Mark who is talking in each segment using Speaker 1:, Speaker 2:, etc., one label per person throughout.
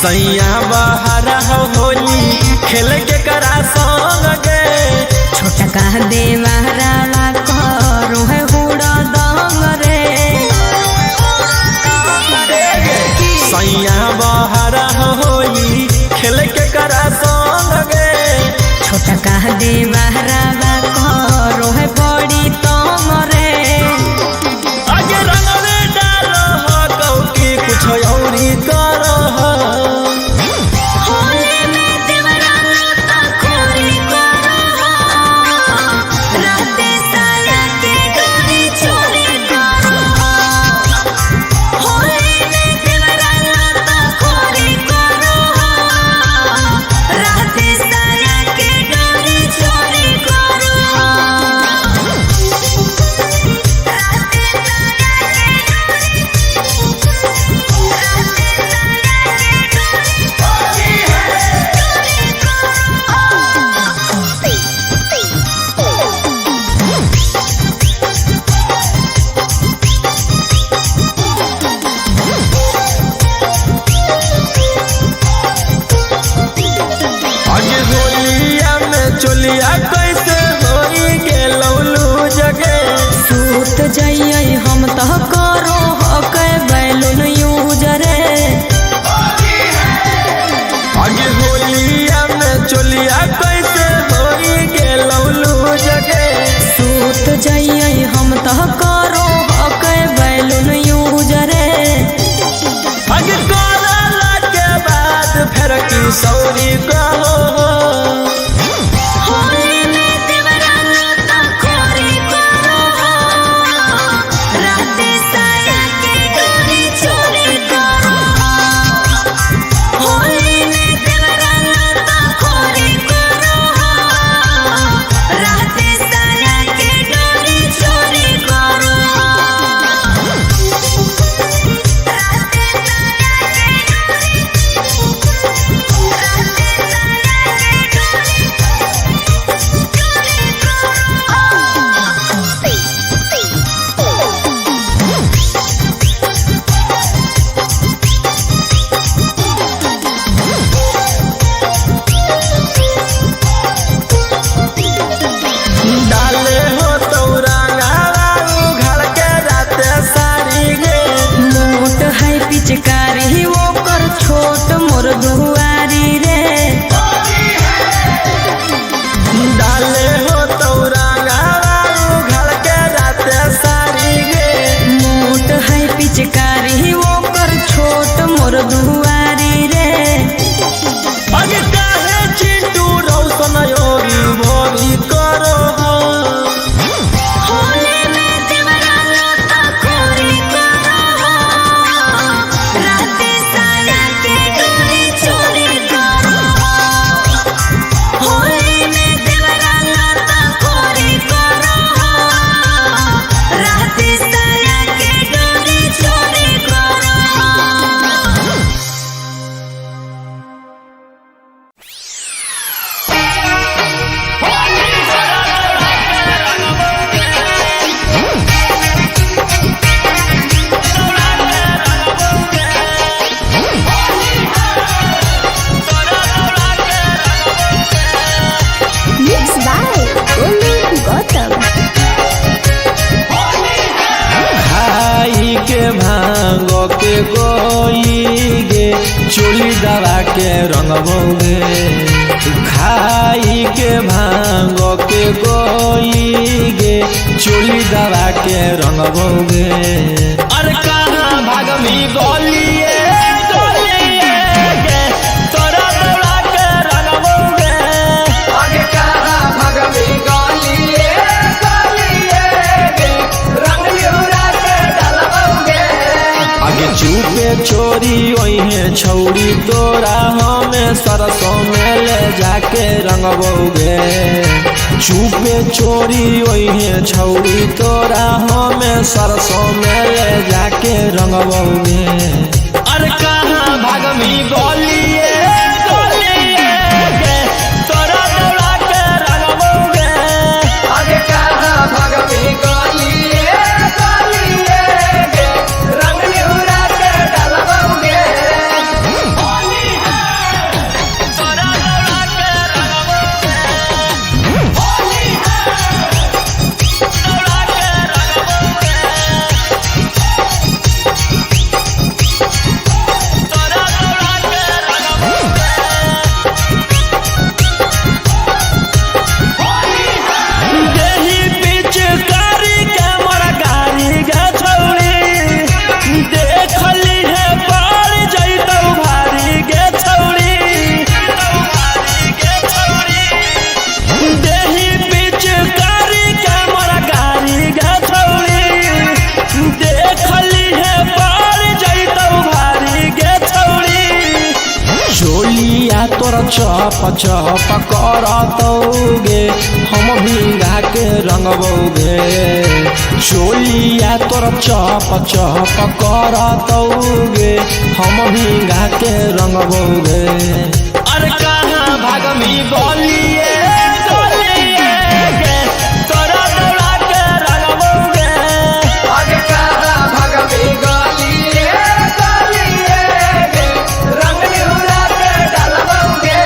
Speaker 1: सैया बहारा होली खेल के करा संग गे
Speaker 2: छोटा कह देवारा करो है हुड़ा दंग रे
Speaker 1: सैया बहारा होली खेल के करा संग गे
Speaker 2: छोटा कह देवारा करो है बड़ी तंग रे
Speaker 1: आगे रंग में डालो हो कौ की कुछ औरी करो चोलिया कैसे होई गेलौलू जगे
Speaker 2: सूत जाइए हम तो करो हके बैलून यूज रे
Speaker 1: आगे होलिया में चोलिया कैसे होई गेलौलू जगे
Speaker 2: सूत जाइए हम तो करो हके बैलून यूज रे
Speaker 1: आगे करला के बाद फिर की सौरी कहो
Speaker 2: पिचकारी वो कर छोट मोर दुआरी रे
Speaker 1: डाले हो तौरांगा घर के राते सारी गे
Speaker 2: मोट है पिचकारी वो कर छोट मोर दुआरी रे
Speaker 1: अगे काहे चिंटू रौशन योरी भोरी करो के गोली गे चोली दवा के रंगबोगे खाई के भांगो के गोली गे चोली दवा के रंगबोगे अरे कहाँ भागमी गोलिए गे तोरा दवा के रंगबोगे
Speaker 3: आगे कहाँ भागमी गोलिए गे रंग लिहुरा के डालबोगे
Speaker 1: आगे चुपे चोरी ओहे छौड़ी तोरा हमें सरसों में ले जाके रंगबोगे चुपे चोरी ओहे छौड़ी तोरा हमें सरसों में ले जाके रंगबोगे अरे कहाँ भागमी गोलिए गे तोरा दौड़ा के रंगबोगे
Speaker 3: आगे कहाँ भागमी गोलिए गे रंग लिहुरा के डालबोगे
Speaker 1: चप चप करतौगे हम भिंगा के रंगबौगे चोलिया तोर चप चप करतौगे हम भिंगा के रंगबौगे अरे कहाँ भागमी गलिए गलिए गे तोरा दौड़ा के रंगबौगे
Speaker 3: आगे कहाँ भागमी गलिए गलिए गे रंग निहुरा के डालबौगे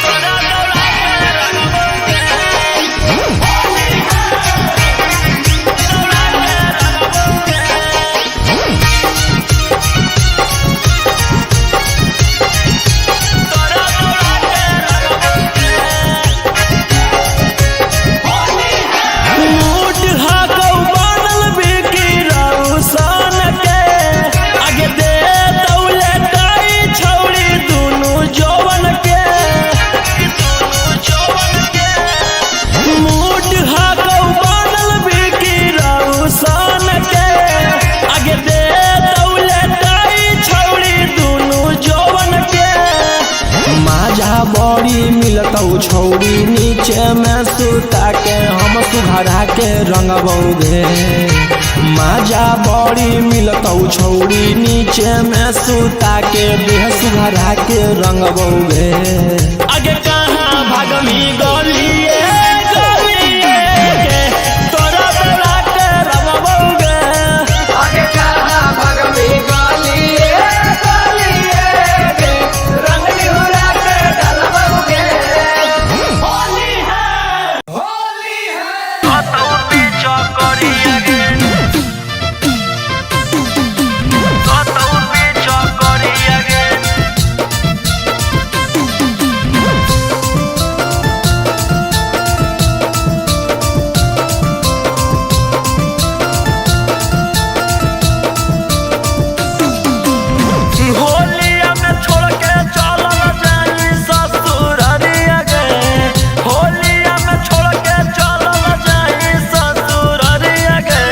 Speaker 1: तोरा दौड़ा के रंगबौगे दौड़ा के मूड हाकौ बनल बिकी रौशन के आगे दे दौले ताई छौड़ी दुनु जवन के मूड हाकौ बनल बिकी रौशन के आगे दे दौले ताई छौड़ी दुनु जवन के माजा बड़ी मिलतौ छौड़ी नीचे में सुता के हम सुघरा के रंगबौगे माजा बड़ी मिलतौ छौड़ी नीचे में सुता के देह सुघरा के रंगबौगे आगे कहाँ भागमी गलिए गलिए गे तोरा दौड़ा के रंगबौगे
Speaker 3: आगे कहाँ भागमी गलिए गलिए गे रंग निहुरा के डालबौगे होली है
Speaker 1: होलिया में छोड़ के चलल जाई ससुररिया गे होलिया में छोड़ के चलल जाई ससुररिया गे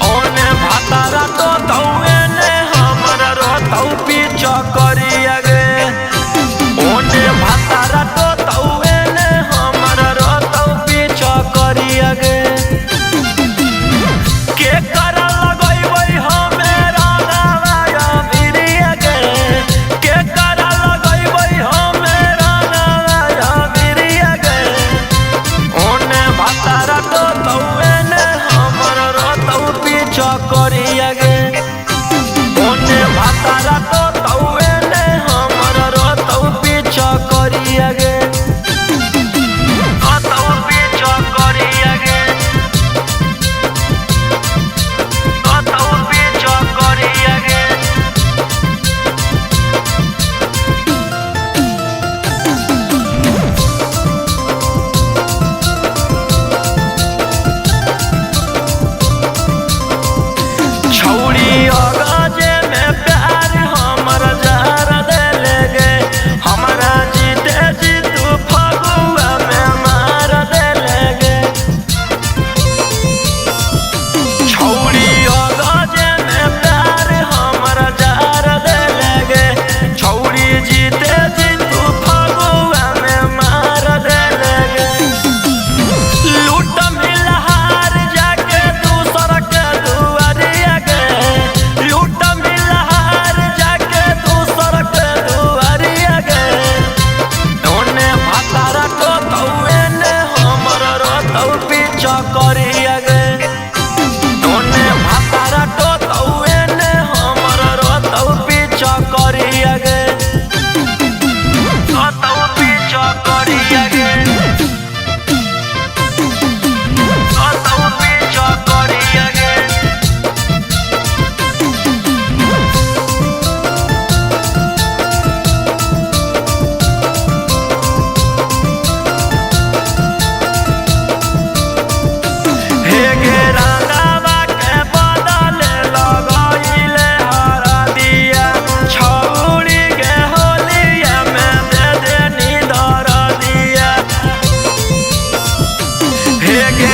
Speaker 1: ओने भातारा तो तौए ने हमरा रोतौ पीछा करिया गे ओने भातारा तो तौए ने हमरा रोतौ पीछा करिया गे के कर लगैबै हमे रंगवा भिरिया गे के कर लगैबै हमे रंगवा भिरिया गे ओने भातारा तो तौए ने हमर रोतौ पीछा करिया गे ओने भातारा तो तौए ने हमर रोतौ पीछा करिया गे रोतौ पीछा करिया गे रोतौ पीछा करिया गे छौड़ी अगाजे में प्यार हमर जार देले गे हमरा जीते जीतू फगुआ में मार देले गे छौड़ी अगाजे में प्यार हमर जार देले गे छौड़ी जीते जीतू फगुआ में मार देले गे लूट मिलहार जाके दूसर के दुआरिया गे लूट मिलहार जाके दूसर के दुआरिया गे ओने भातारा तो तौए ने हमर रोतौ पीछा करिया गे ओने भातारा तो तौए ने हमर रोतौ पीछा करिया गे रोतौ पीछा करिया गे रोतौ पीछा करिया गे हे गे रंगवा के बदले लगैले हरा दिया छौड़ी के होलिया में दे दे निधर दिया हे गे